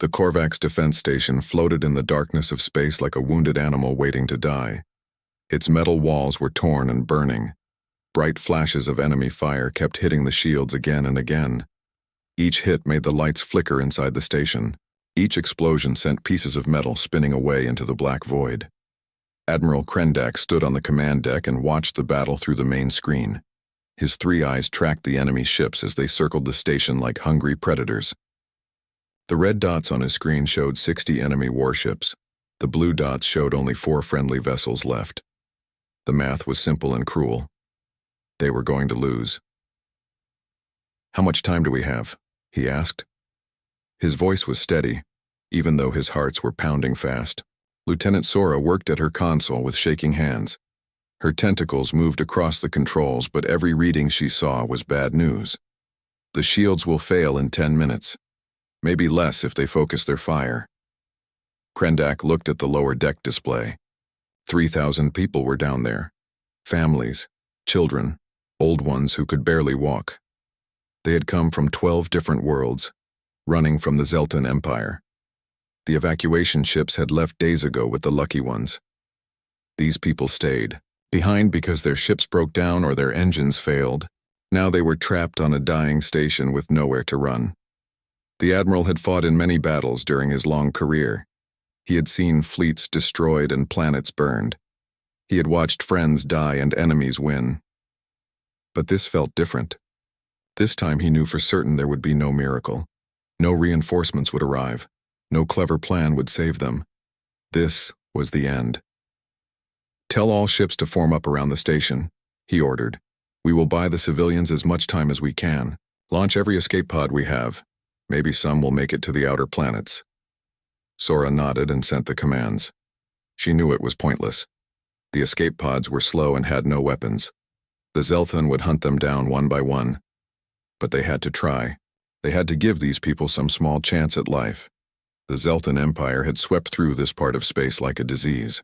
The Korvax defense station floated in the darkness of space like a wounded animal waiting to die. Its metal walls were torn and burning. Bright flashes of enemy fire kept hitting the shields again and again. Each hit made the lights flicker inside the station. Each explosion sent pieces of metal spinning away into the black void. Admiral Krendak stood on the command deck and watched the battle through the main screen. His three eyes tracked the enemy ships as they circled the station like hungry predators. The red dots on his screen showed 60 enemy warships. The blue dots showed only 4 friendly vessels left. The math was simple and cruel. They were going to lose. "How much time do we have?" he asked. His voice was steady, even though his hearts were pounding fast. Lieutenant Sora worked at her console with shaking hands. Her tentacles moved across the controls, but every reading she saw was bad news. "The shields will fail in 10 minutes. Maybe less if they focus their fire." Krendak looked at the lower deck display. 3,000 people were down there. Families, children, old ones who could barely walk. They had come from 12 different worlds, running from the Zeltan Empire. The evacuation ships had left days ago with the lucky ones. These people stayed, behind because their ships broke down or their engines failed. Now they were trapped on a dying station with nowhere to run. The Admiral had fought in many battles during his long career. He had seen fleets destroyed and planets burned. He had watched friends die and enemies win. But this felt different. This time he knew for certain there would be no miracle. No reinforcements would arrive. No clever plan would save them. This was the end. "Tell all ships to form up around the station," he ordered. "We will buy the civilians as much time as we can. Launch every escape pod we have. Maybe some will make it to the outer planets." Sora nodded and sent the commands. She knew it was pointless. The escape pods were slow and had no weapons. The Zelthan would hunt them down one by one. But they had to try. They had to give these people some small chance at life. The Zeltan Empire had swept through this part of space like a disease.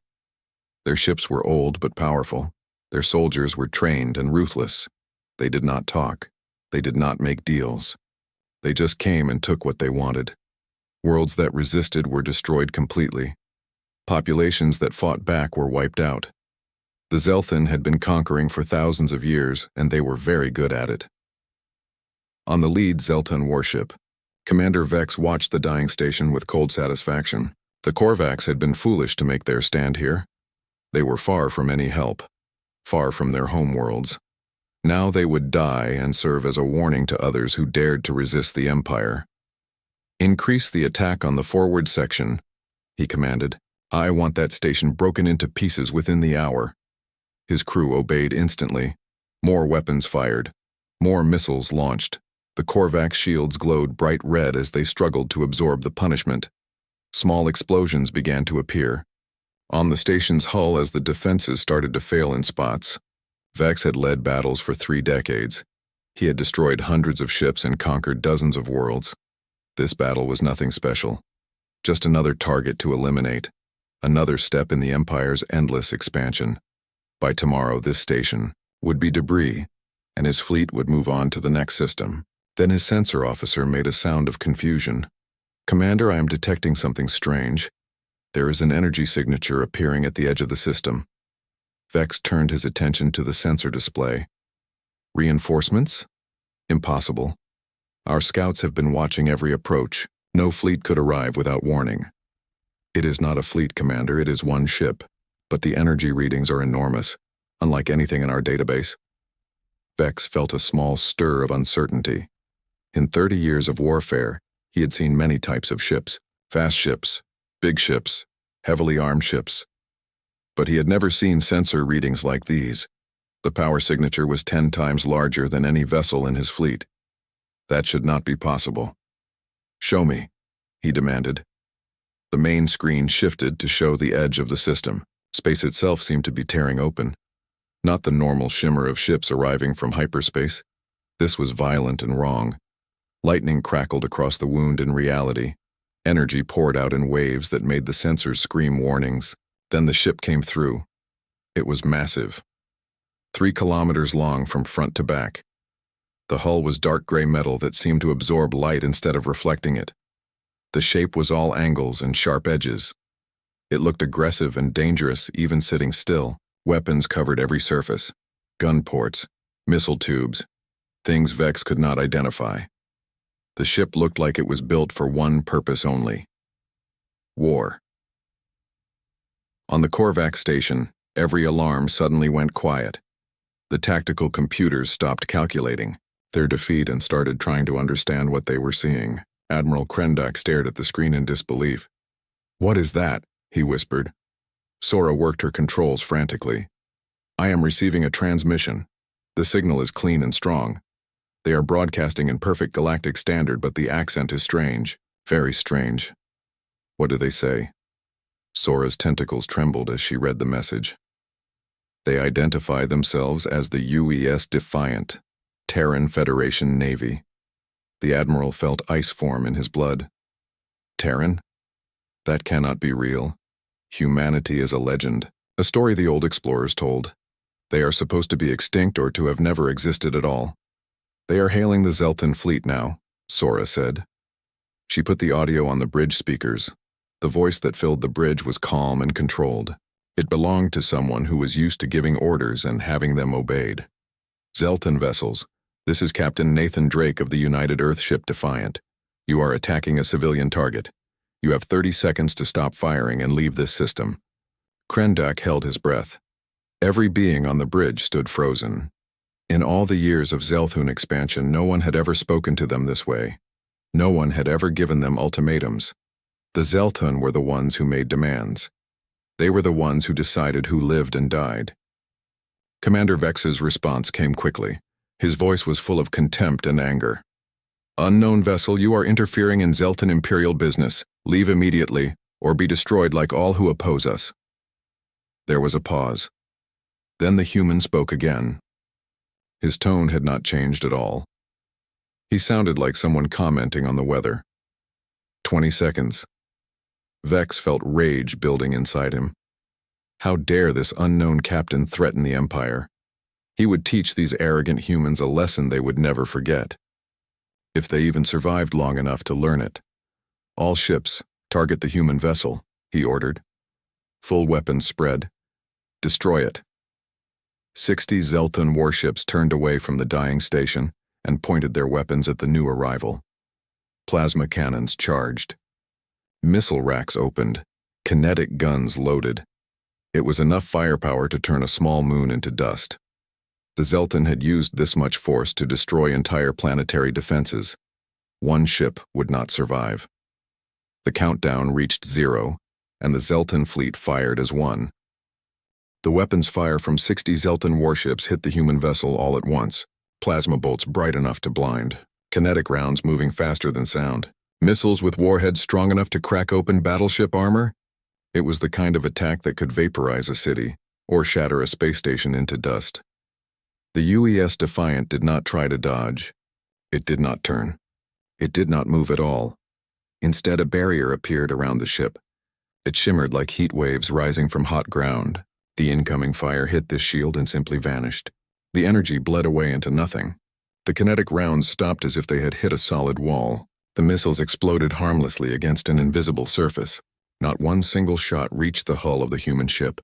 Their ships were old but powerful. Their soldiers were trained and ruthless. They did not talk. They did not make deals. They just came and took what they wanted. Worlds that resisted were destroyed completely. Populations that fought back were wiped out. The Zelthan had been conquering for thousands of years, and they were very good at it. On the lead Zeltan warship, Commander Vex watched the dying station with cold satisfaction. The Korvax had been foolish to make their stand here. They were far from any help, far from their homeworlds. Now they would die and serve as a warning to others who dared to resist the Empire. "Increase the attack on the forward section," he commanded. "I want that station broken into pieces within the hour." His crew obeyed instantly. More weapons fired. More missiles launched. The Korvax shields glowed bright red as they struggled to absorb the punishment. Small explosions began to appear on the station's hull as the defenses started to fail in spots. Vex had led battles for 3 decades. He had destroyed hundreds of ships and conquered dozens of worlds. This battle was nothing special. Just another target to eliminate. Another step in the Empire's endless expansion. By tomorrow, this station would be debris, and his fleet would move on to the next system. Then his sensor officer made a sound of confusion. "Commander, I am detecting something strange. There is an energy signature appearing at the edge of the system." Vex turned his attention to the sensor display. "Reinforcements? Impossible. Our scouts have been watching every approach. No fleet could arrive without warning." "It is not a fleet, Commander, it is one ship. But the energy readings are enormous, unlike anything in our database." Vex felt a small stir of uncertainty. In 30 years of warfare, he had seen many types of ships, fast ships, big ships, heavily armed ships. But he had never seen sensor readings like these. The power signature was 10 times larger than any vessel in his fleet. That should not be possible. "Show me," he demanded. The main screen shifted to show the edge of the system. Space itself seemed to be tearing open. Not the normal shimmer of ships arriving from hyperspace. This was violent and wrong. Lightning crackled across the wound in reality. Energy poured out in waves that made the sensors scream warnings. Then the ship came through. It was massive. 3 kilometers long from front to back. The hull was dark gray metal that seemed to absorb light instead of reflecting it. The shape was all angles and sharp edges. It looked aggressive and dangerous, even sitting still. Weapons covered every surface. Gun ports, missile tubes, things Vex could not identify. The ship looked like it was built for one purpose only: war. On the Korvax station, every alarm suddenly went quiet. The tactical computers stopped calculating their defeat and started trying to understand what they were seeing. Admiral Krendak stared at the screen in disbelief. "What is that?" he whispered. Sora worked her controls frantically. "I am receiving a transmission. The signal is clean and strong. They are broadcasting in perfect galactic standard, but the accent is strange. Very strange." "What do they say?" Sora's tentacles trembled as she read the message. "They identify themselves as the UES Defiant, Terran Federation Navy." The Admiral felt ice form in his blood. Terran? That cannot be real. Humanity is a legend, a story the old explorers told. They are supposed to be extinct or to have never existed at all. "They are hailing the Zelthan fleet now," Sora said. She put the audio on the bridge speakers. The voice that filled the bridge was calm and controlled. It belonged to someone who was used to giving orders and having them obeyed. "Zelthan vessels, this is Captain Nathan Drake of the United Earthship Defiant. You are attacking a civilian target. You have 30 seconds to stop firing and leave this system." Krendak held his breath. Every being on the bridge stood frozen. In all the years of Zelthun expansion, no one had ever spoken to them this way. No one had ever given them ultimatums. The Zelthun were the ones who made demands. They were the ones who decided who lived and died. Commander Vex's response came quickly. His voice was full of contempt and anger. "Unknown vessel, you are interfering in Zelthan Imperial business. Leave immediately, or be destroyed like all who oppose us." There was a pause. Then the human spoke again. His tone had not changed at all. He sounded like someone commenting on the weather. 20 seconds. Vex felt rage building inside him. How dare this unknown captain threaten the Empire? He would teach these arrogant humans a lesson they would never forget, if they even survived long enough to learn it. "All ships, target the human vessel," he ordered. "Full weapons spread. Destroy it." 60 Zelthan warships turned away from the dying station and pointed their weapons at the new arrival. Plasma cannons charged. Missile racks opened. Kinetic guns loaded. It was enough firepower to turn a small moon into dust. The Zelthan had used this much force to destroy entire planetary defenses. One ship would not survive. The countdown reached 0, and the Zelthan fleet fired as one. The weapons fire from 60 Zelthan warships hit the human vessel all at once. Plasma bolts bright enough to blind. Kinetic rounds moving faster than sound. Missiles with warheads strong enough to crack open battleship armor. It was the kind of attack that could vaporize a city, or shatter a space station into dust. The UES Defiant did not try to dodge. It did not turn. It did not move at all. Instead, a barrier appeared around the ship. It shimmered like heat waves rising from hot ground. The incoming fire hit this shield and simply vanished. The energy bled away into nothing. The kinetic rounds stopped as if they had hit a solid wall. The missiles exploded harmlessly against an invisible surface. Not one single shot reached the hull of the human ship.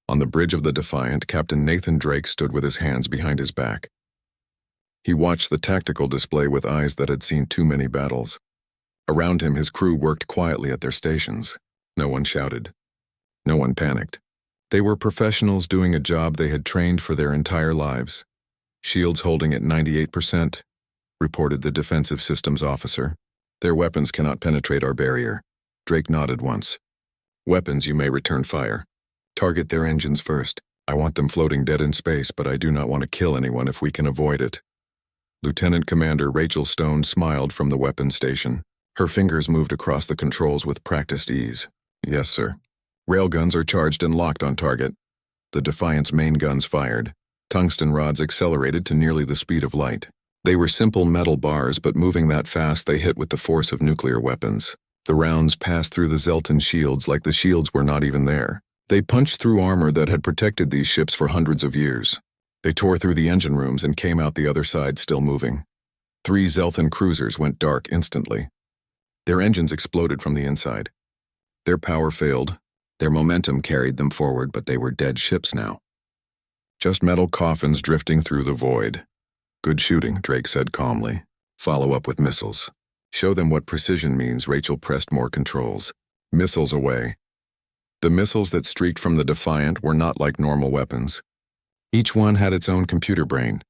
On the bridge of the Defiant, Captain Nathan Drake stood with his hands behind his back. He watched the tactical display with eyes that had seen too many battles. Around him, his crew worked quietly at their stations. No one shouted. No one panicked. They were professionals doing a job they had trained for their entire lives. "Shields holding at 98%, reported the defensive systems officer. "Their weapons cannot penetrate our barrier." Drake nodded once. "Weapons, you may return fire. Target their engines first. I want them floating dead in space, but I do not want to kill anyone if we can avoid it." Lieutenant Commander Rachel Stone smiled from the weapons station. Her fingers moved across the controls with practiced ease. "Yes, sir." Railguns are charged and locked on target. The Defiant's main guns fired. Tungsten rods accelerated to nearly the speed of light. They were simple metal bars, but moving that fast, they hit with the force of nuclear weapons. The rounds passed through the Zelthan shields like the shields were not even there. They punched through armor that had protected these ships for hundreds of years. They tore through the engine rooms and came out the other side still moving. 3 Zelthan cruisers went dark instantly. Their engines exploded from the inside. Their power failed. Their momentum carried them forward, but they were dead ships now. Just metal coffins drifting through the void. Good shooting, Drake said calmly. Follow up with missiles. Show them what precision means. Rachel pressed more controls. Missiles away. The missiles that streaked from the Defiant were not like normal weapons. Each one had its own computer brain.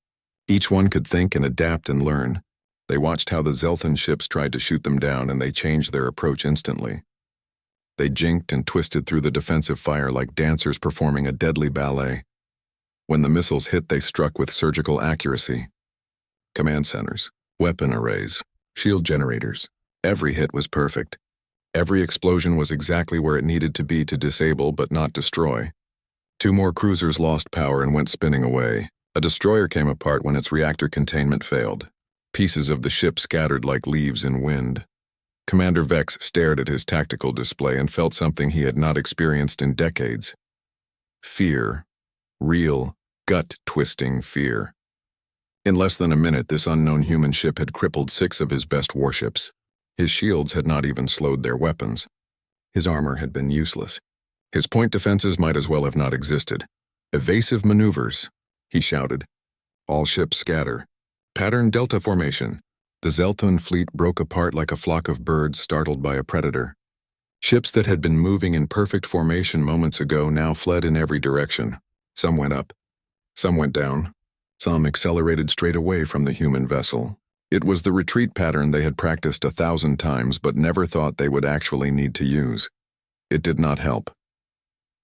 Each one could think and adapt and learn. They watched how the Zelthan ships tried to shoot them down, and they changed their approach instantly. They jinked and twisted through the defensive fire like dancers performing a deadly ballet. When the missiles hit, they struck with surgical accuracy. Command centers, weapon arrays, shield generators. Every hit was perfect. Every explosion was exactly where it needed to be to disable but not destroy. 2 more cruisers lost power and went spinning away. A destroyer came apart when its reactor containment failed. Pieces of the ship scattered like leaves in wind. Commander Vex stared at his tactical display and felt something he had not experienced in decades. Fear. Real, gut-twisting fear. In less than a minute, this unknown human ship had crippled 6 of his best warships. His shields had not even slowed their weapons. His armor had been useless. His point defenses might as well have not existed. Evasive maneuvers, he shouted. All ships scatter. Pattern Delta formation. The Zelthan fleet broke apart like a flock of birds startled by a predator. Ships that had been moving in perfect formation moments ago now fled in every direction. Some went up. Some went down. Some accelerated straight away from the human vessel. It was the retreat pattern they had practiced 1,000 times but never thought they would actually need to use. It did not help.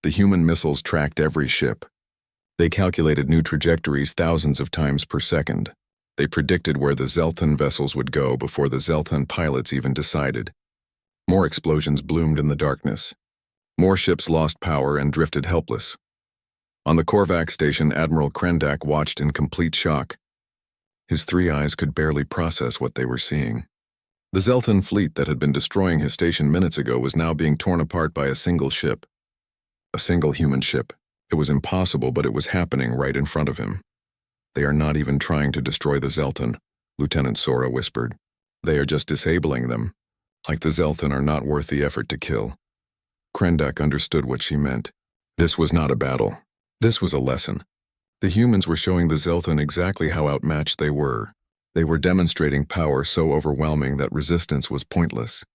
The human missiles tracked every ship. They calculated new trajectories thousands of times per second. They predicted where the Zelthan vessels would go before the Zelthan pilots even decided. More explosions bloomed in the darkness. More ships lost power and drifted helpless. On the Korvac station, Admiral Krendak watched in complete shock. His 3 eyes could barely process what they were seeing. The Zelthan fleet that had been destroying his station minutes ago was now being torn apart by a single ship. A single human ship. It was impossible, but it was happening right in front of him. They are not even trying to destroy the Zelthan, Lieutenant Sora whispered. They are just disabling them. Like the Zelthan are not worth the effort to kill. Krendak understood what she meant. This was not a battle. This was a lesson. The humans were showing the Zelthan exactly how outmatched they were. They were demonstrating power so overwhelming that resistance was pointless.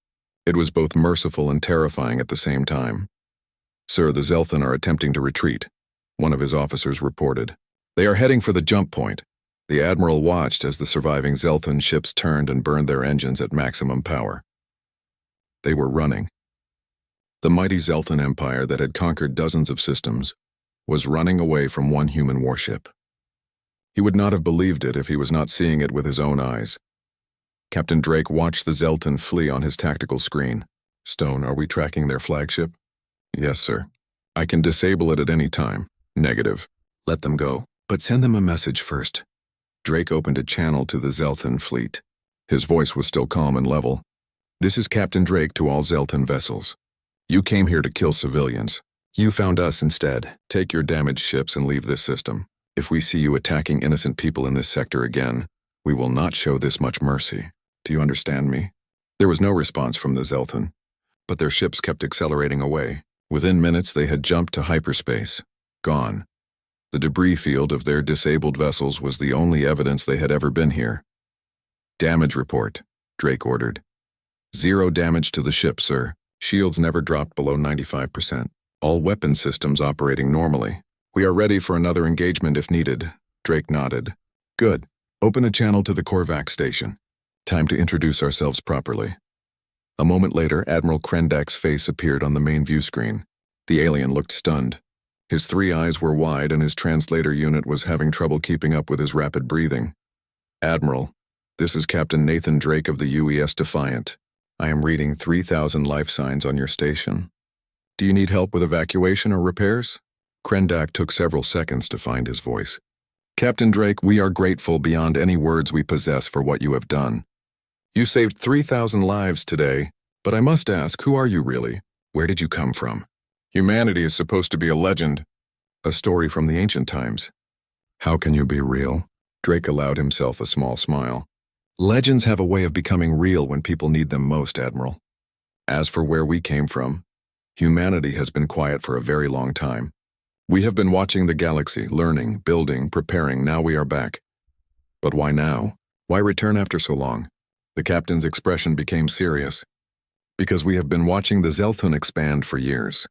It was both merciful and terrifying at the same time. Sir, the Zelthan are attempting to retreat, one of his officers reported. They are heading for the jump point. The Admiral watched as the surviving Zelthan ships turned and burned their engines at maximum power. They were running. The mighty Zelthan Empire that had conquered dozens of systems was running away from one human warship. He would not have believed it if he was not seeing it with his own eyes. Captain Drake watched the Zelthan flee on his tactical screen. Stone, are we tracking their flagship? Yes, sir. I can disable it at any time. Negative. Let them go, but send them a message first. Drake opened a channel to the Zelthan fleet. His voice was still calm and level. This is Captain Drake to all Zelthan vessels. You came here to kill civilians. You found us instead. Take your damaged ships and leave this system. If we see you attacking innocent people in this sector again, we will not show this much mercy. Do you understand me? There was no response from the Zelthan, but their ships kept accelerating away. Within minutes, they had jumped to hyperspace. Gone. The debris field of their disabled vessels was the only evidence they had ever been here. Damage report, Drake ordered. 0 damage to the ship, sir. Shields never dropped below 95%. All weapon systems operating normally. We are ready for another engagement if needed. Drake nodded. Good. Open a channel to the Korvac station. Time to introduce ourselves properly. A moment later, Admiral Krendak's face appeared on the main view screen. The alien looked stunned. His 3 eyes were wide and his translator unit was having trouble keeping up with his rapid breathing. Admiral, this is Captain Nathan Drake of the UES Defiant. I am reading 3,000 life signs on your station. Do you need help with evacuation or repairs? Krendak took several seconds to find his voice. Captain Drake, we are grateful beyond any words we possess for what you have done. You saved 3,000 lives today, but I must ask, who are you really? Where did you come from? Humanity is supposed to be a legend, a story from the ancient times. How can you be real? Drake allowed himself a small smile. Legends have a way of becoming real when people need them most, Admiral. As for where we came from, humanity has been quiet for a very long time. We have been watching the galaxy, learning, building, preparing. Now we are back. But why now? Why return after so long? The captain's expression became serious. Because we have been watching the Zelthun expand for years.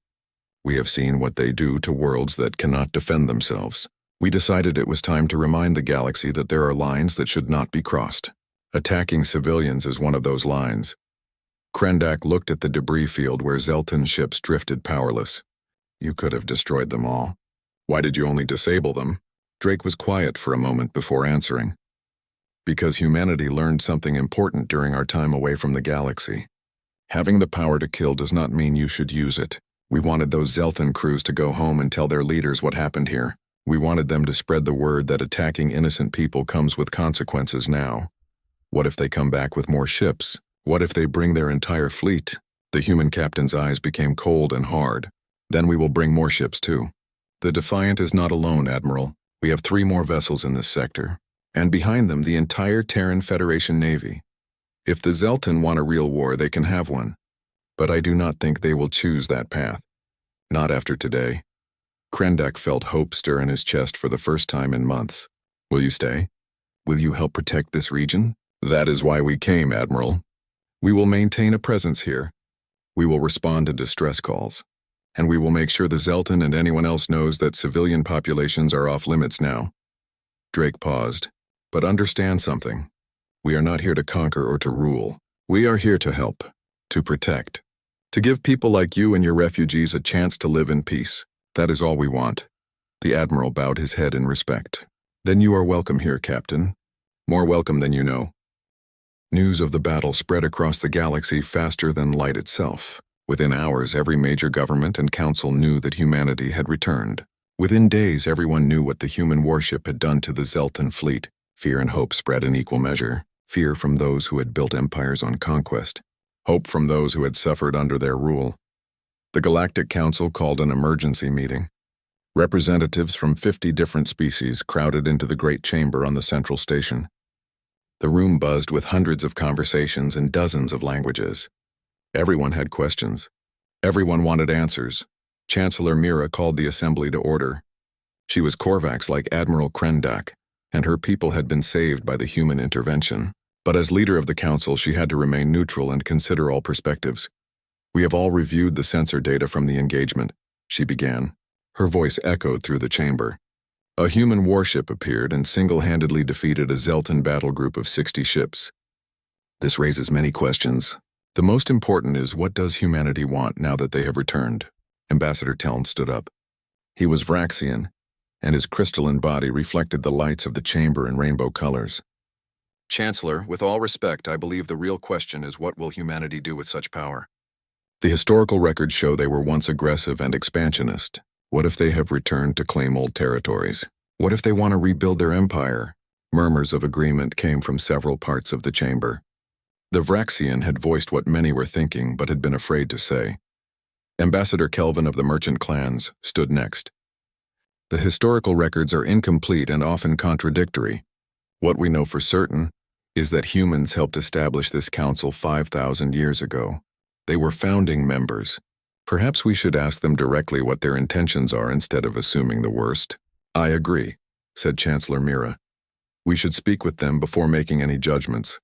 We have seen what they do to worlds that cannot defend themselves. We decided it was time to remind the galaxy that there are lines that should not be crossed. Attacking civilians is one of those lines. Krendak looked at the debris field where Zelthun ships drifted powerless. You could have destroyed them all. Why did you only disable them? Drake was quiet for a moment before answering. Because humanity learned something important during our time away from the galaxy. Having the power to kill does not mean you should use it. We wanted those Zelthun crews to go home and tell their leaders what happened here. We wanted them to spread the word that attacking innocent people comes with consequences now. What if they come back with more ships? What if they bring their entire fleet? The human captain's eyes became cold and hard. Then we will bring more ships too. The Defiant is not alone, Admiral. We have 3 more vessels in this sector. And behind them the entire Terran Federation Navy. If the Zelthun want a real war, they can have one. But I do not think they will choose that path. Not after today. Krendak felt hope stir in his chest for the first time in months. Will you stay? Will you help protect this region? That is why we came, Admiral. We will maintain a presence here. We will respond to distress calls. And we will make sure the Zelthun and anyone else knows that civilian populations are off limits now. Drake paused. But understand something. We are not here to conquer or to rule. We are here to help, to protect, to give people like you and your refugees a chance to live in peace. That is all we want. The Admiral bowed his head in respect. Then you are welcome here, Captain. More welcome than you know. News of the battle spread across the galaxy faster than light itself. Within hours, every major government and council knew that humanity had returned. Within days, everyone knew what the human warship had done to the Zelthun fleet. Fear and hope spread in equal measure. Fear from those who had built empires on conquest. Hope from those who had suffered under their rule. The Galactic Council called an emergency meeting. Representatives from 50 different species crowded into the great chamber on the central station. The room buzzed with hundreds of conversations in dozens of languages. Everyone had questions. Everyone wanted answers. Chancellor Mira called the assembly to order. She was Korvax like Admiral Krendak, and her people had been saved by the human intervention. But as leader of the council, she had to remain neutral and consider all perspectives. We have all reviewed the sensor data from the engagement, she began. Her voice echoed through the chamber. A human warship appeared and single-handedly defeated a Zelthun battle group of 60 ships. This raises many questions. The most important is, what does humanity want now that they have returned? Ambassador Teln stood up. He was Vraxian, and his crystalline body reflected the lights of the chamber in rainbow colors. Chancellor, with all respect, I believe the real question is, what will humanity do with such power? The historical records show they were once aggressive and expansionist. What if they have returned to claim old territories? What if they want to rebuild their empire? Murmurs of agreement came from several parts of the chamber. The Vraxian had voiced what many were thinking but had been afraid to say. Ambassador Kelvin of the Merchant Clans stood next. The historical records are incomplete and often contradictory. What we know for certain is that humans helped establish this council 5,000 years ago. They were founding members. Perhaps we should ask them directly what their intentions are instead of assuming the worst. I agree, said Chancellor Mira. We should speak with them before making any judgments.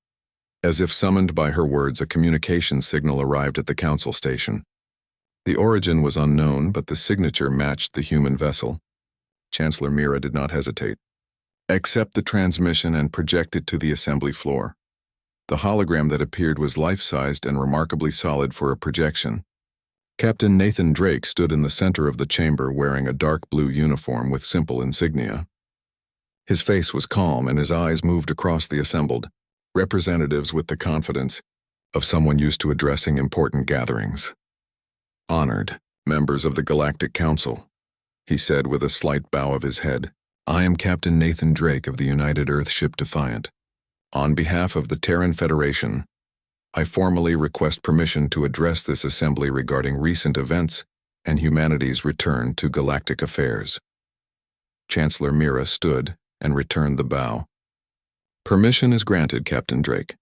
As if summoned by her words, a communication signal arrived at the council station. The origin was unknown, but the signature matched the human vessel. Chancellor Mira did not hesitate. Accept the transmission and project it to the assembly floor. The hologram that appeared was life-sized and remarkably solid for a projection. Captain Nathan Drake stood in the center of the chamber wearing a dark blue uniform with simple insignia. His face was calm and his eyes moved across the assembled representatives with the confidence of someone used to addressing important gatherings. Honored members of the Galactic Council, he said with a slight bow of his head. I am Captain Nathan Drake of the United Earthship Defiant. On behalf of the Terran Federation, I formally request permission to address this assembly regarding recent events and humanity's return to galactic affairs. Chancellor Mira stood and returned the bow. Permission is granted, Captain Drake.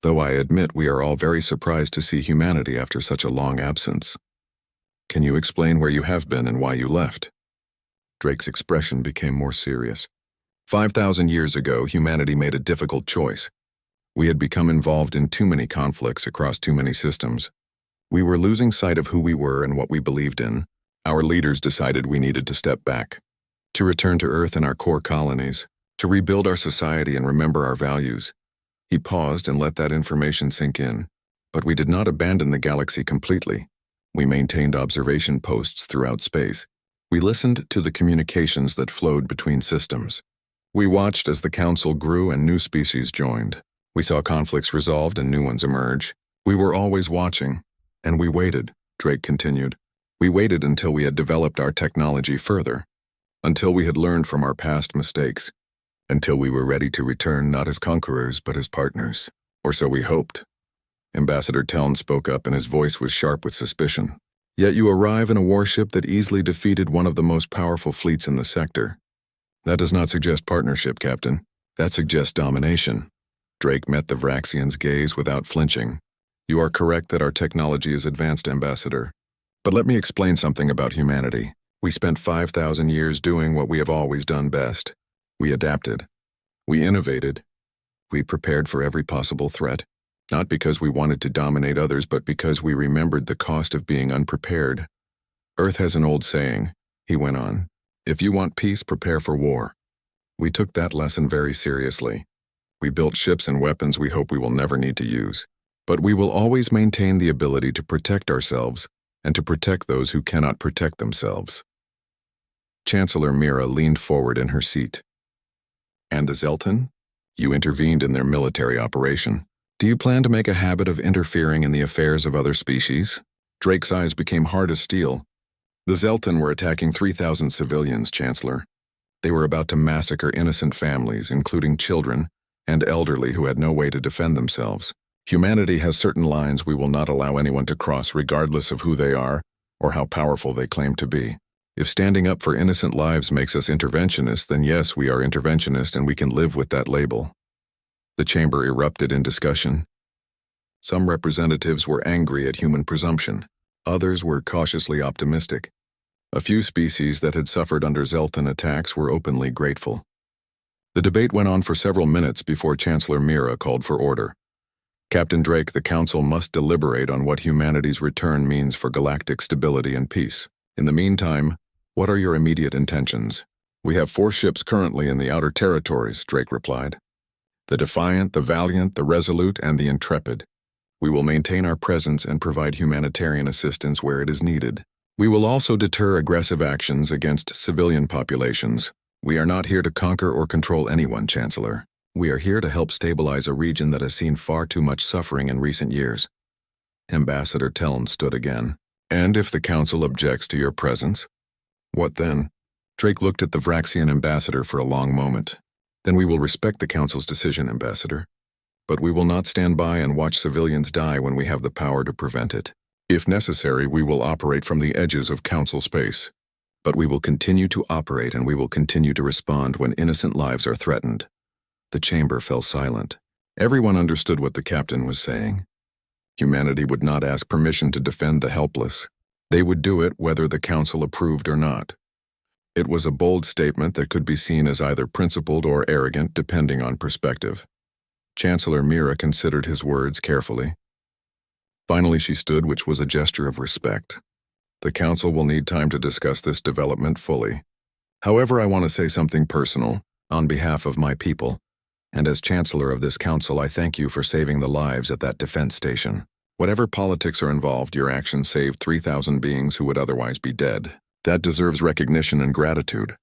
Though I admit we are all very surprised to see humanity after such a long absence. Can you explain where you have been and why you left? Drake's expression became more serious. 5,000 years ago, humanity made a difficult choice. We had become involved in too many conflicts across too many systems. We were losing sight of who we were and what we believed in. Our leaders decided we needed to step back, to return to Earth and our core colonies, to rebuild our society and remember our values. He paused and let that information sink in. But we did not abandon the galaxy completely. We maintained observation posts throughout space. We listened to the communications that flowed between systems. We watched as the Council grew and new species joined. We saw conflicts resolved and new ones emerge. We were always watching, and we waited, Drake continued. We waited until we had developed our technology further, until we had learned from our past mistakes, until we were ready to return not as conquerors but as partners. Or so we hoped. Ambassador Teln spoke up and his voice was sharp with suspicion. Yet you arrive in a warship that easily defeated one of the most powerful fleets in the sector. That does not suggest partnership, Captain. That suggests domination. Drake met the Vraxian's gaze without flinching. You are correct that our technology is advanced, Ambassador. But let me explain something about humanity. We spent 5,000 years doing what we have always done best. We adapted. We innovated. We prepared for every possible threat. Not because we wanted to dominate others, but because we remembered the cost of being unprepared. Earth has an old saying, he went on. If you want peace, prepare for war. We took that lesson very seriously. We built ships and weapons we hope we will never need to use. But we will always maintain the ability to protect ourselves and to protect those who cannot protect themselves. Chancellor Mira leaned forward in her seat. And the Zelton? You intervened in their military operation. Do you plan to make a habit of interfering in the affairs of other species? Drake's eyes became hard as steel. The Zelton were attacking 3,000 civilians, Chancellor. They were about to massacre innocent families, including children and elderly who had no way to defend themselves. Humanity has certain lines we will not allow anyone to cross regardless of who they are or how powerful they claim to be. If standing up for innocent lives makes us interventionists, then yes, we are interventionist and we can live with that label. The chamber erupted in discussion. Some representatives were angry at human presumption. Others were cautiously optimistic. A few species that had suffered under Zelton attacks were openly grateful. The debate went on for several minutes before Chancellor Mira called for order. Captain Drake, the Council must deliberate on what humanity's return means for galactic stability and peace. In the meantime, what are your immediate intentions? We have 4 ships currently in the outer territories, Drake replied. The Defiant, the Valiant, the Resolute, and the Intrepid. We will maintain our presence and provide humanitarian assistance where it is needed. We will also deter aggressive actions against civilian populations. We are not here to conquer or control anyone, Chancellor. We are here to help stabilize a region that has seen far too much suffering in recent years. Ambassador Teln stood again. And if the Council objects to your presence? What then? Drake looked at the Vraxian ambassador for a long moment. Then we will respect the Council's decision, Ambassador. But we will not stand by and watch civilians die when we have the power to prevent it. If necessary, we will operate from the edges of Council space. But we will continue to operate and we will continue to respond when innocent lives are threatened. The chamber fell silent. Everyone understood what the captain was saying. Humanity would not ask permission to defend the helpless. They would do it whether the Council approved or not. It was a bold statement that could be seen as either principled or arrogant depending on perspective. Chancellor Mira considered his words carefully. Finally she stood, which was a gesture of respect. The Council will need time to discuss this development fully. However, I want to say something personal, on behalf of my people, and as Chancellor of this Council, I thank you for saving the lives at that defense station. Whatever politics are involved, your actions saved 3,000 beings who would otherwise be dead. That deserves recognition and gratitude.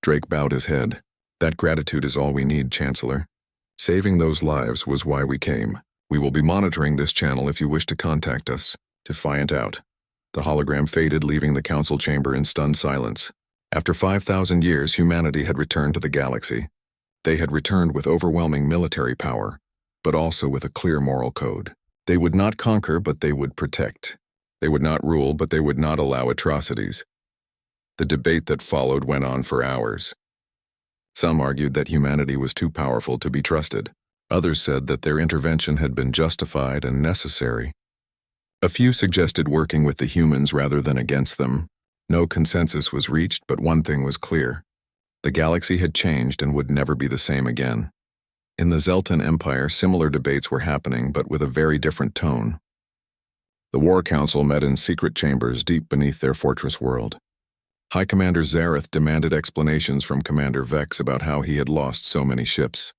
Drake bowed his head. That gratitude is all we need, Chancellor. Saving those lives was why we came. We will be monitoring this channel if you wish to contact us. Defiant out. The hologram faded, leaving the Council chamber in stunned silence. After 5,000 years, humanity had returned to the galaxy. They had returned with overwhelming military power, but also with a clear moral code. They would not conquer, but they would protect. They would not rule, but they would not allow atrocities. The debate that followed went on for hours. Some argued that humanity was too powerful to be trusted. Others said that their intervention had been justified and necessary. A few suggested working with the humans rather than against them. No consensus was reached, but one thing was clear. The galaxy had changed and would never be the same again. In the Zeltan Empire, similar debates were happening, but with a very different tone. The War Council met in secret chambers deep beneath their fortress world. High Commander Zareth demanded explanations from Commander Vex about how he had lost so many ships.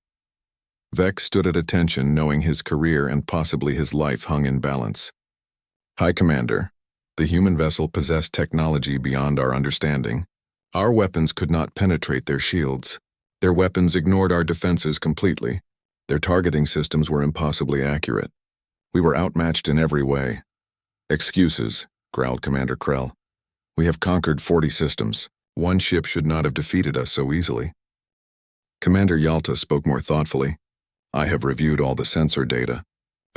Vex stood at attention, knowing his career and possibly his life hung in balance. High Commander, the human vessel possessed technology beyond our understanding. Our weapons could not penetrate their shields. Their weapons ignored our defenses completely. Their targeting systems were impossibly accurate. We were outmatched in every way. Excuses, growled Commander Krell. We have conquered 40 systems. One ship should not have defeated us so easily. Commander Yalta spoke more thoughtfully. I have reviewed all the sensor data.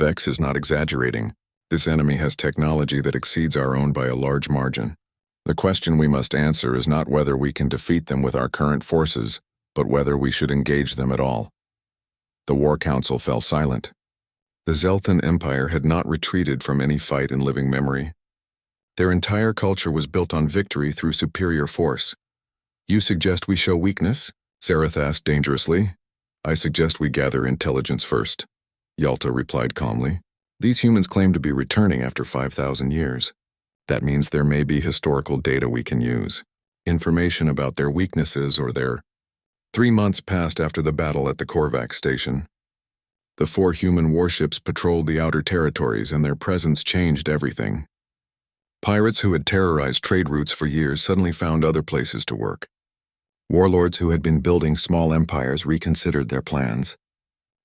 Vex is not exaggerating. This enemy has technology that exceeds our own by a large margin. The question we must answer is not whether we can defeat them with our current forces, but whether we should engage them at all. The War Council fell silent. The Zeltan Empire had not retreated from any fight in living memory. Their entire culture was built on victory through superior force. You suggest we show weakness? Zareth asked dangerously. I suggest we gather intelligence first, Yalta replied calmly. These humans claim to be returning after 5,000 years. That means there may be historical data we can use. Information about their weaknesses or their... 3 months passed after the battle at the Korvax station. The 4 human warships patrolled the outer territories, and their presence changed everything. Pirates who had terrorized trade routes for years suddenly found other places to work. Warlords who had been building small empires reconsidered their plans.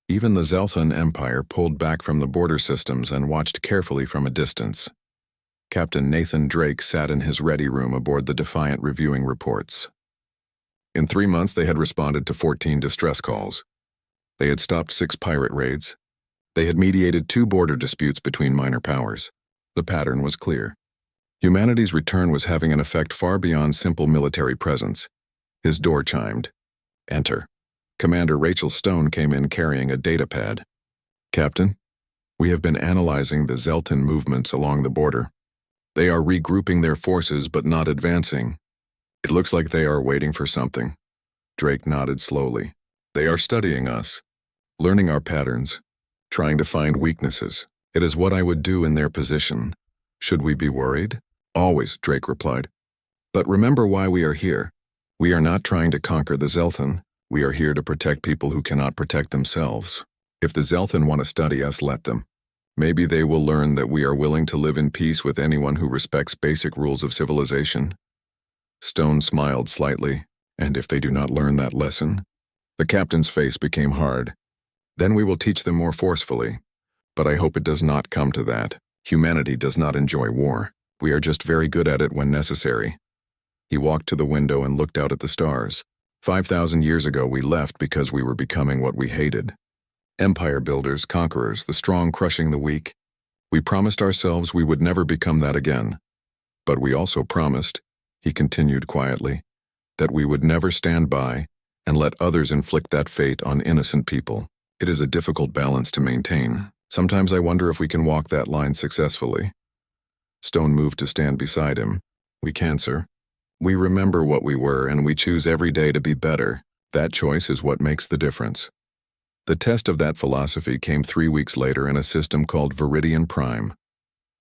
Even the Zeltan Empire pulled back from the border systems and watched carefully from a distance. Captain Nathan Drake sat in his ready room aboard the Defiant reviewing reports. In 3 months, they had responded to 14 distress calls. They had stopped 6 pirate raids. They had mediated 2 border disputes between minor powers. The pattern was clear. Humanity's return was having an effect far beyond simple military presence. His door chimed. Enter. Commander Rachel Stone came in carrying a datapad. Captain, we have been analyzing the Zeltan movements along the border. They are regrouping their forces but not advancing. It looks like they are waiting for something. Drake nodded slowly. They are studying us, learning our patterns, trying to find weaknesses. It is what I would do in their position. Should we be worried? Always, Drake replied. But remember why we are here. We are not trying to conquer the Zeltan. We are here to protect people who cannot protect themselves. If the Zeltan want to study us, let them. Maybe they will learn that we are willing to live in peace with anyone who respects basic rules of civilization. Stone smiled slightly. And if they do not learn that lesson? The captain's face became hard. Then we will teach them more forcefully. But I hope it does not come to that. Humanity does not enjoy war. We are just very good at it when necessary. He walked to the window and looked out at the stars. 5,000 years ago we left because we were becoming what we hated. Empire builders, conquerors, the strong crushing the weak. We promised ourselves we would never become that again. But we also promised, he continued quietly, that we would never stand by and let others inflict that fate on innocent people. It is a difficult balance to maintain. Sometimes I wonder if we can walk that line successfully. Stone moved to stand beside him. We can, sir. We remember what we were, and we choose every day to be better. That choice is what makes the difference. The test of that philosophy came 3 weeks later in a system called Viridian Prime.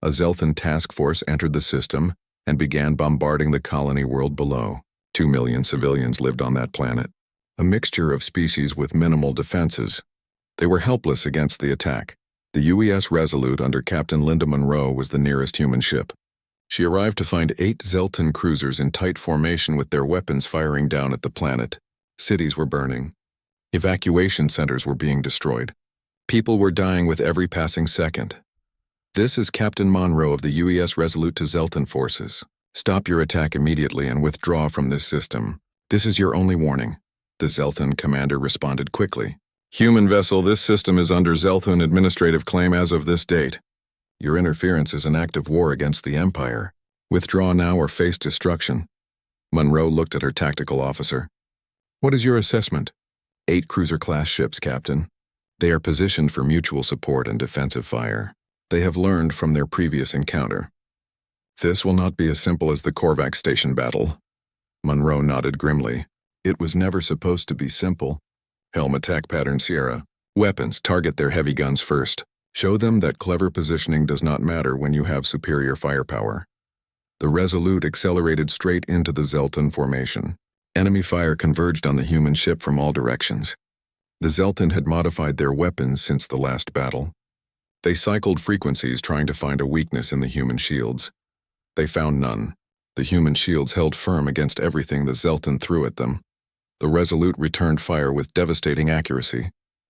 A Zeltan task force entered the system and began bombarding the colony world below. 2 million civilians lived on that planet. A mixture of species with minimal defenses. They were helpless against the attack. The UES Resolute under Captain Linda Monroe was the nearest human ship. She arrived to find 8 Zeltan cruisers in tight formation with their weapons firing down at the planet. Cities were burning. Evacuation centers were being destroyed. People were dying with every passing second. This is Captain Monroe of the UES Resolute to Zeltan forces. Stop your attack immediately and withdraw from this system. This is your only warning. The Zeltan commander responded quickly. Human vessel, this system is under Zeltan administrative claim as of this date. Your interference is an act of war against the Empire. Withdraw now or face destruction. Monroe looked at her tactical officer. What is your assessment? 8 cruiser-class ships, Captain. They are positioned for mutual support and defensive fire. They have learned from their previous encounter. This will not be as simple as the Korvax station battle. Monroe nodded grimly. It was never supposed to be simple. Helm attack pattern Sierra. Weapons, target their heavy guns first. Show them that clever positioning does not matter when you have superior firepower. The Resolute accelerated straight into the Zelton formation. Enemy fire converged on the human ship from all directions. The Zelton had modified their weapons since the last battle. They cycled frequencies trying to find a weakness in the human shields. They found none. The human shields held firm against everything the Zelton threw at them. The Resolute returned fire with devastating accuracy.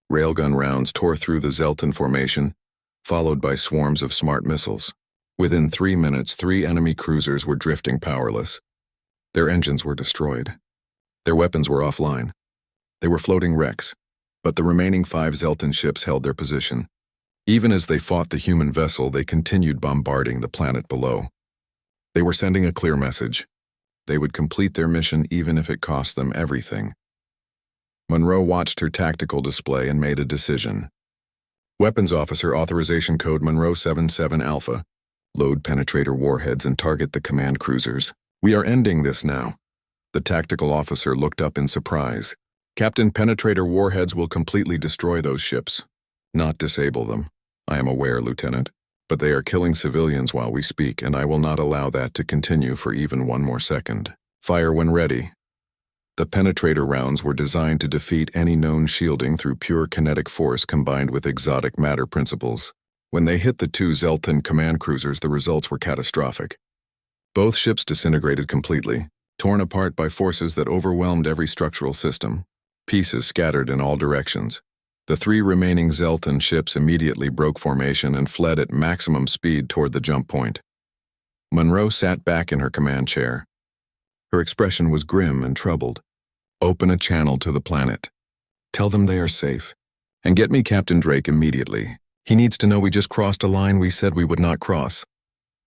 Railgun rounds tore through the Zelton formation, followed by swarms of smart missiles. Within 3 minutes, 3 enemy cruisers were drifting powerless. Their engines were destroyed. Their weapons were offline. They were floating wrecks, but the remaining 5 Zelton ships held their position. Even as they fought the human vessel, they continued bombarding the planet below. They were sending a clear message. They would complete their mission even if it cost them everything. Monroe watched her tactical display and made a decision. Weapons Officer Authorization Code Monroe 77 Alpha. Load penetrator warheads and target the command cruisers. We are ending this now. The tactical officer looked up in surprise. Captain, penetrator warheads will completely destroy those ships, not disable them. I am aware, Lieutenant, but they are killing civilians while we speak, and I will not allow that to continue for even 1 more second. Fire when ready. The penetrator rounds were designed to defeat any known shielding through pure kinetic force combined with exotic matter principles. When they hit the 2 Zelton command cruisers, the results were catastrophic. Both ships disintegrated completely, torn apart by forces that overwhelmed every structural system. Pieces scattered in all directions. The 3 remaining Zelton ships immediately broke formation and fled at maximum speed toward the jump point. Monroe sat back in her command chair. Her expression was grim and troubled. Open a channel to the planet. Tell them they are safe. And get me Captain Drake immediately. He needs to know we just crossed a line we said we would not cross.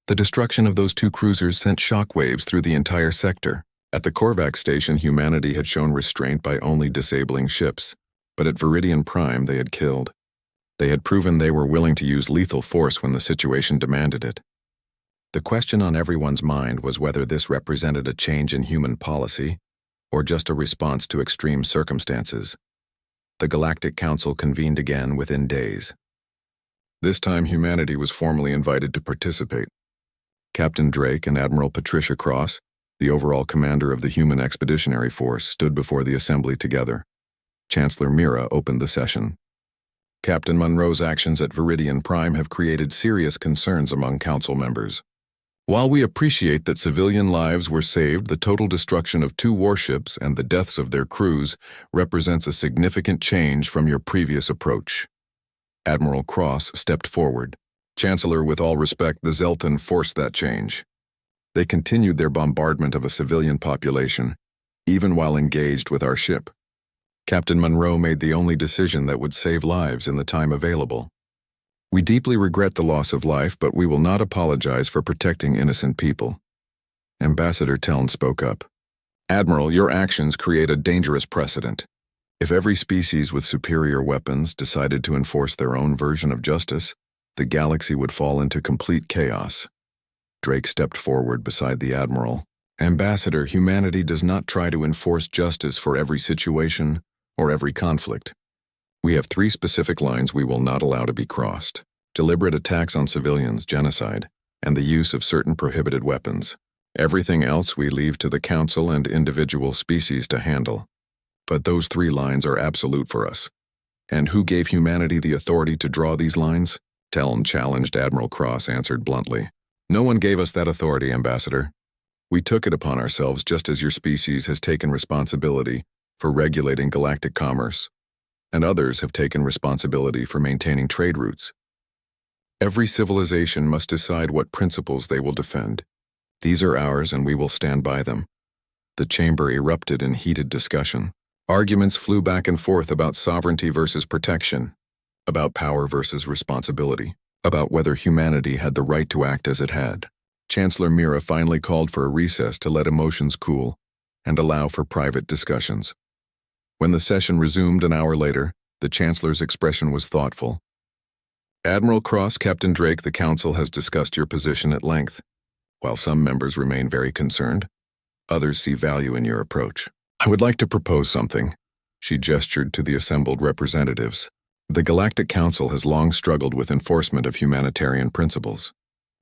The destruction of those 2 cruisers sent shockwaves through the entire sector. At the Korvax station, humanity had shown restraint by only disabling ships, but at Viridian Prime they had killed. They had proven they were willing to use lethal force when the situation demanded it. The question on everyone's mind was whether this represented a change in human policy or just a response to extreme circumstances. The Galactic Council convened again within days. This time humanity was formally invited to participate. Captain Drake and Admiral Patricia Cross, the overall commander of the Human Expeditionary Force, stood before the assembly together. Chancellor Mira opened the session. Captain Monroe's actions at Viridian Prime have created serious concerns among council members. While we appreciate that civilian lives were saved, the total destruction of 2 warships and the deaths of their crews represents a significant change from your previous approach. Admiral Cross stepped forward. Chancellor, with all respect, the Zelton forced that change. They continued their bombardment of a civilian population, even while engaged with our ship. Captain Monroe made the only decision that would save lives in the time available. We deeply regret the loss of life, but we will not apologize for protecting innocent people. Ambassador Teln spoke up. Admiral, your actions create a dangerous precedent. If every species with superior weapons decided to enforce their own version of justice, the galaxy would fall into complete chaos. Drake stepped forward beside the Admiral. Ambassador, humanity does not try to enforce justice for every situation or every conflict. We have 3 specific lines we will not allow to be crossed: deliberate attacks on civilians, genocide, and the use of certain prohibited weapons. Everything else we leave to the Council and individual species to handle. But those 3 lines are absolute for us. And who gave humanity the authority to draw these lines? Teln, challenged Admiral Cross, answered bluntly. No one gave us that authority, Ambassador. We took it upon ourselves just as your species has taken responsibility for regulating galactic commerce, and others have taken responsibility for maintaining trade routes. Every civilization must decide what principles they will defend. These are ours and we will stand by them. The chamber erupted in heated discussion. Arguments flew back and forth about sovereignty versus protection, about power versus responsibility, about whether humanity had the right to act as it had. Chancellor Mira finally called for a recess to let emotions cool and allow for private discussions. When the session resumed an hour later, the Chancellor's expression was thoughtful. Admiral Cross, Captain Drake, the Council has discussed your position at length. While some members remain very concerned, others see value in your approach. I would like to propose something. She gestured to the assembled representatives. The Galactic Council has long struggled with enforcement of humanitarian principles.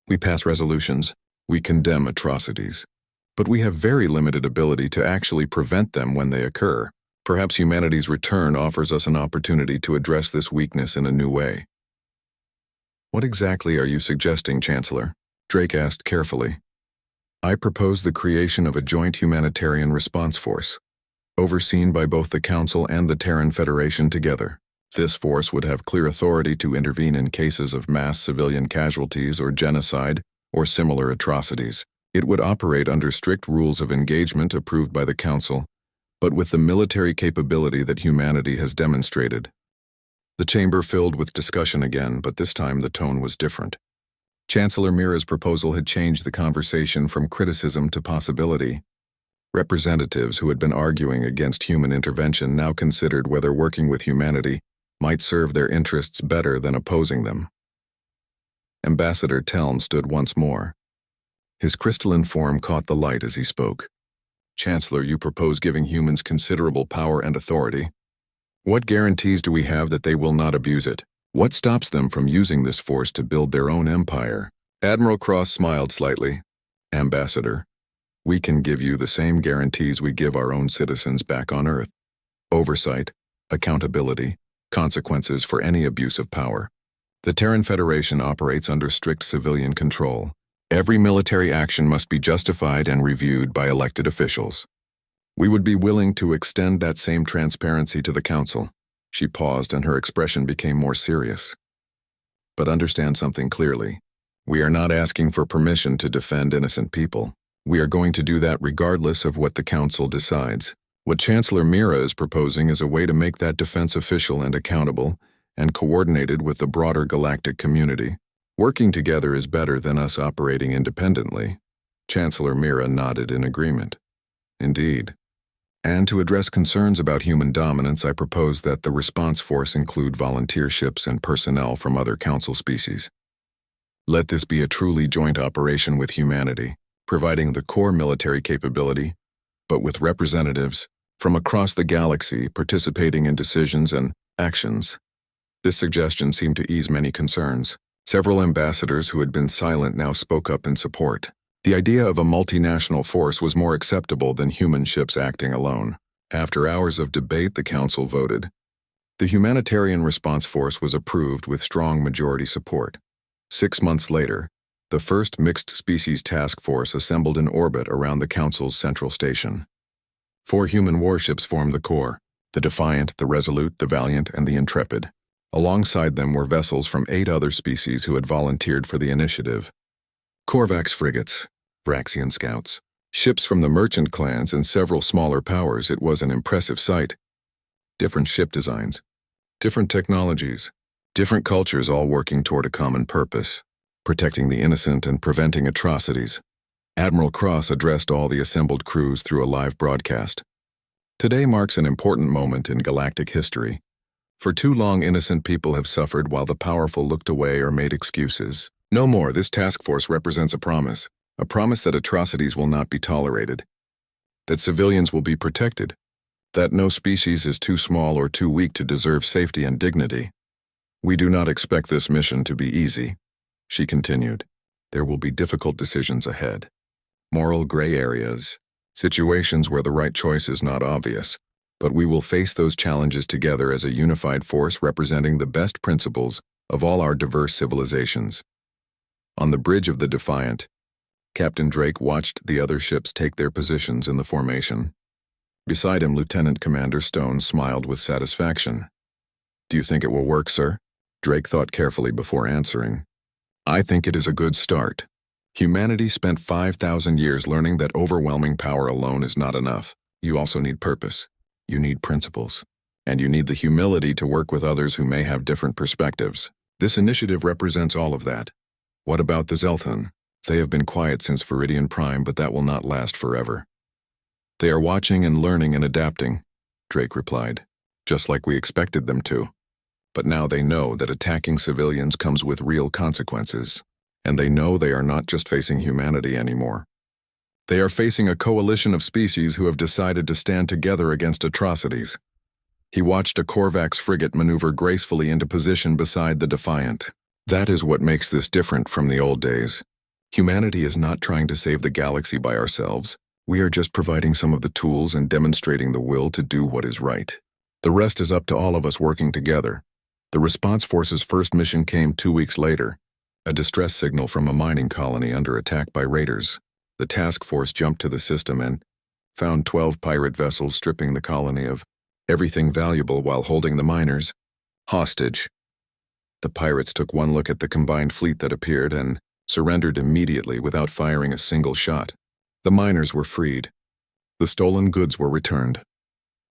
We pass resolutions, we condemn atrocities, but we have very limited ability to actually prevent them when they occur. Perhaps humanity's return offers us an opportunity to address this weakness in a new way. What exactly are you suggesting, Chancellor? Drake asked carefully. I propose the creation of a joint humanitarian response force, overseen by both the Council and the Terran Federation together. This force would have clear authority to intervene in cases of mass civilian casualties or genocide or similar atrocities. It would operate under strict rules of engagement approved by the Council, but with the military capability that humanity has demonstrated. The chamber filled with discussion again, but this time the tone was different. Chancellor Mira's proposal had changed the conversation from criticism to possibility. Representatives who had been arguing against human intervention now considered whether working with humanity might serve their interests better than opposing them. Ambassador Teln stood once more. His crystalline form caught the light as he spoke. Chancellor, you propose giving humans considerable power and authority. What guarantees do we have that they will not abuse it? What stops them from using this force to build their own empire? Admiral Cross smiled slightly. Ambassador, we can give you the same guarantees we give our own citizens back on Earth. Oversight, accountability, consequences for any abuse of power. The Terran Federation operates under strict civilian control. Every military action must be justified and reviewed by elected officials. We would be willing to extend that same transparency to the Council. She paused and her expression became more serious. But understand something clearly. We are not asking for permission to defend innocent people. We are going to do that regardless of what the Council decides. What Chancellor Mira is proposing is a way to make that defense official and accountable and coordinated with the broader galactic community. Working together is better than us operating independently. Chancellor Mira nodded in agreement. Indeed. And to address concerns about human dominance, I propose that the response force include volunteer ships and personnel from other Council species. Let this be a truly joint operation with humanity, providing the core military capability, but with representatives from across the galaxy participating in decisions and actions. This suggestion seemed to ease many concerns. Several ambassadors who had been silent now spoke up in support. The idea of a multinational force was more acceptable than human ships acting alone. After hours of debate, the Council voted. The Humanitarian Response Force was approved with strong majority support. 6 months later, the first Mixed Species Task Force assembled in orbit around the Council's central station. 4 human warships formed the core: the Defiant, the Resolute, the Valiant, and the Intrepid. Alongside them were vessels from 8 other species who had volunteered for the initiative. Korvax frigates, Vraxian scouts, ships from the merchant clans and several smaller powers. It was an impressive sight. Different ship designs, different technologies, different cultures all working toward a common purpose, protecting the innocent and preventing atrocities. Admiral Cross addressed all the assembled crews through a live broadcast. Today marks an important moment in galactic history. For too long, innocent people have suffered while the powerful looked away or made excuses. No more. This task force represents a promise that atrocities will not be tolerated, that civilians will be protected, that no species is too small or too weak to deserve safety and dignity. We do not expect this mission to be easy, she continued. There will be difficult decisions ahead, moral gray areas, situations where the right choice is not obvious, but we will face those challenges together as a unified force representing the best principles of all our diverse civilizations. On the bridge of the Defiant, Captain Drake watched the other ships take their positions in the formation. Beside him, Lieutenant Commander Stone smiled with satisfaction. Do you think it will work, sir? Drake thought carefully before answering. I think it is a good start. Humanity spent 5,000 years learning that overwhelming power alone is not enough. You also need purpose. You need principles. And you need the humility to work with others who may have different perspectives. This initiative represents all of that. What about the Zelthan? They have been quiet since Viridian Prime, but that will not last forever. They are watching and learning and adapting. Drake replied, just like we expected them to. But now they know that attacking civilians comes with real consequences, and they know they are not just facing humanity anymore. They are facing a coalition of species who have decided to stand together against atrocities. He watched a Korvax frigate maneuver gracefully into position beside the Defiant. That is what makes this different from the old days. Humanity is not trying to save the galaxy by ourselves. We are just providing some of the tools and demonstrating the will to do what is right. The rest is up to all of us working together. The Response Force's first mission came 2 weeks later, a distress signal from a mining colony under attack by raiders. The task force jumped to the system and found 12 pirate vessels stripping the colony of everything valuable while holding the miners hostage. The pirates took one look at the combined fleet that appeared and surrendered immediately without firing a single shot. The miners were freed. The stolen goods were returned,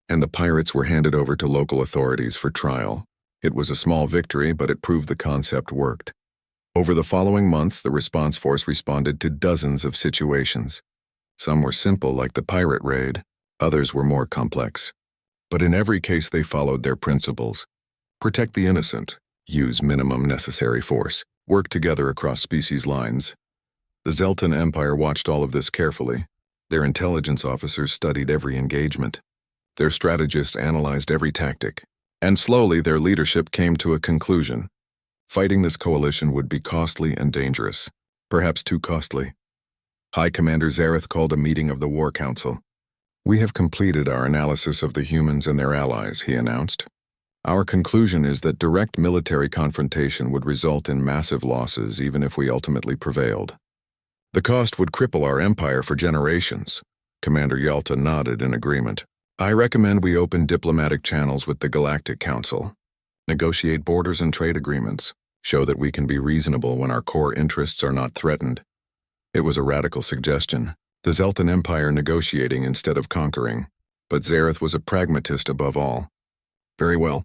and the pirates were handed over to local authorities for trial. It was a small victory, but it proved the concept worked. Over the following months, the response force responded to dozens of situations. Some were simple, like the pirate raid. Others were more complex. But in every case, they followed their principles. Protect the innocent. Use minimum necessary force. Work together across species lines. The Zeltan Empire watched all of this carefully. Their intelligence officers studied every engagement. Their strategists analyzed every tactic. And slowly, their leadership came to a conclusion. Fighting this coalition would be costly and dangerous, perhaps too costly. High Commander Zareth called a meeting of the War Council. We have completed our analysis of the humans and their allies, he announced. Our conclusion is that direct military confrontation would result in massive losses even if we ultimately prevailed. The cost would cripple our empire for generations. Commander Yalta nodded in agreement. I recommend we open diplomatic channels with the Galactic Council. Negotiate borders and trade agreements. Show that we can be reasonable when our core interests are not threatened. It was a radical suggestion. The Zeltan Empire negotiating instead of conquering. But Zareth was a pragmatist above all. Very well.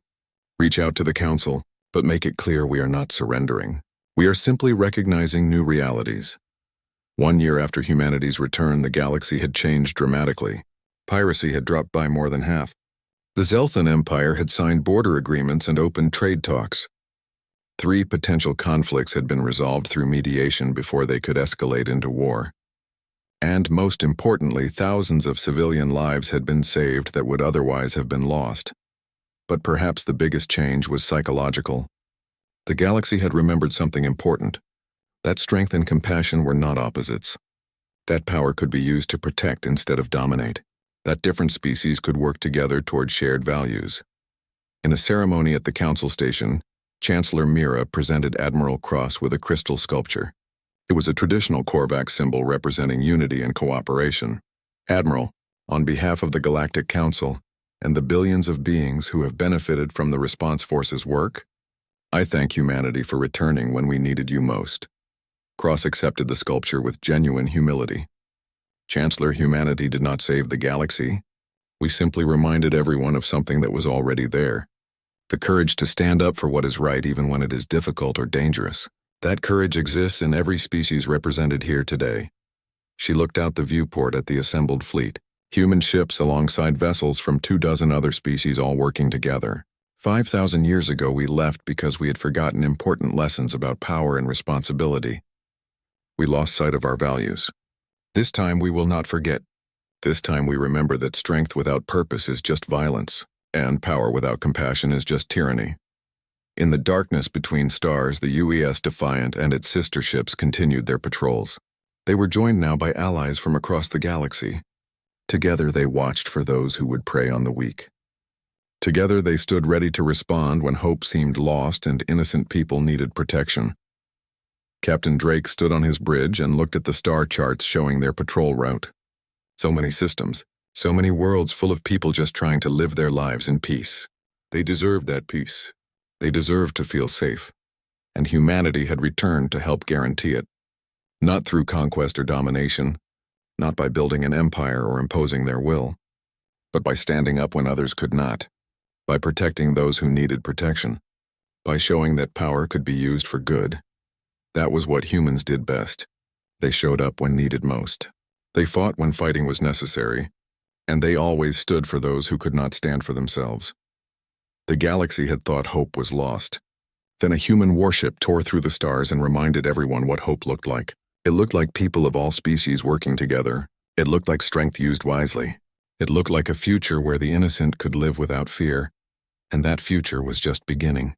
Reach out to the Council, but make it clear we are not surrendering. We are simply recognizing new realities. 1 year after humanity's return, the galaxy had changed dramatically. Piracy had dropped by more than half. The Zeltan Empire had signed border agreements and opened trade talks. 3 potential conflicts had been resolved through mediation before they could escalate into war. And most importantly, thousands of civilian lives had been saved that would otherwise have been lost. But perhaps the biggest change was psychological. The galaxy had remembered something important. That strength and compassion were not opposites. That power could be used to protect instead of dominate. That different species could work together toward shared values. In a ceremony at the council station, Chancellor Mira presented Admiral Cross with a crystal sculpture. It was a traditional Korvax symbol representing unity and cooperation. Admiral, on behalf of the Galactic Council and the billions of beings who have benefited from the Response Force's work, I thank humanity for returning when we needed you most. Cross accepted the sculpture with genuine humility. Chancellor, humanity did not save the galaxy. We simply reminded everyone of something that was already there. The courage to stand up for what is right even when it is difficult or dangerous. That courage exists in every species represented here today. She looked out the viewport at the assembled fleet, human ships alongside vessels from 24 other species all working together. 5,000 years ago we left because we had forgotten important lessons about power and responsibility. We lost sight of our values. This time we will not forget. This time we remember that strength without purpose is just violence, and power without compassion is just tyranny. In the darkness between stars, the UES Defiant and its sister ships continued their patrols. They were joined now by allies from across the galaxy. Together they watched for those who would prey on the weak. Together they stood ready to respond when hope seemed lost and innocent people needed protection. Captain Drake stood on his bridge and looked at the star charts showing their patrol route. So many systems, so many worlds full of people just trying to live their lives in peace. They deserved that peace. They deserved to feel safe. And humanity had returned to help guarantee it. Not through conquest or domination, not by building an empire or imposing their will, but by standing up when others could not, by protecting those who needed protection, by showing that power could be used for good. That was what humans did best. They showed up when needed most. They fought when fighting was necessary, and they always stood for those who could not stand for themselves. The galaxy had thought hope was lost. Then a human warship tore through the stars and reminded everyone what hope looked like. It looked like people of all species working together. It looked like strength used wisely. It looked like a future where the innocent could live without fear, and that future was just beginning.